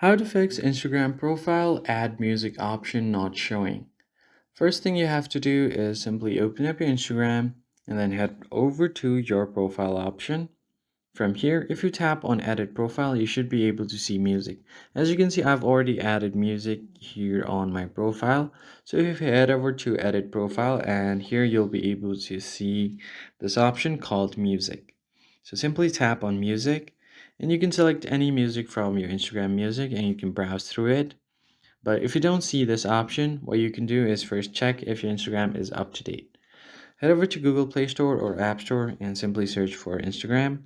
How to fix Instagram profile add music option not showing. First thing you have to do is simply open up your Instagram and then head over to your profile option. From here, if you tap on edit profile, you should be able to see music. As you can see, I've already added music here on my profile. So if you head over to edit profile, and here you'll be able to see this option called music. So simply tap on music and you can select any music from your Instagram music and you can browse through it. But if you don't see this option, what you can do is first check if your Instagram is up to date. Head over to Google Play Store or App Store and simply search for Instagram.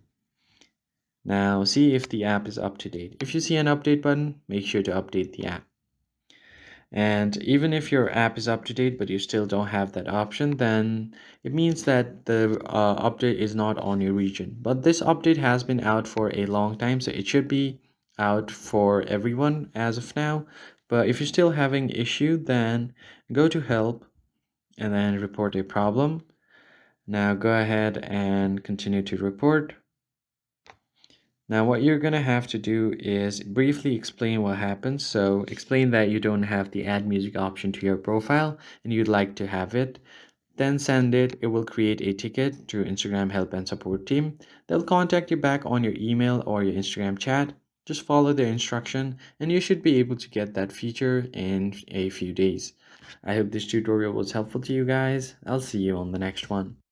Now see if the app is up to date. If you see an update button, make sure to update the app. And even if your app is up to date but you still don't have that option, then it means that the update is not on your region. But this update has been out for a long time, so it should be out for everyone as of now. But if you're still having issue, then go to help and then report a problem. Now go ahead and continue to report. Now, what you're going to have to do is briefly explain what happened. So, explain that you don't have the add music option to your profile and you'd like to have it. Then send it. It will create a ticket to Instagram help and support team. They'll contact you back on your email or your Instagram chat. Just follow their instruction and you should be able to get that feature in a few days. I hope this tutorial was helpful to you guys. I'll see you on the next one.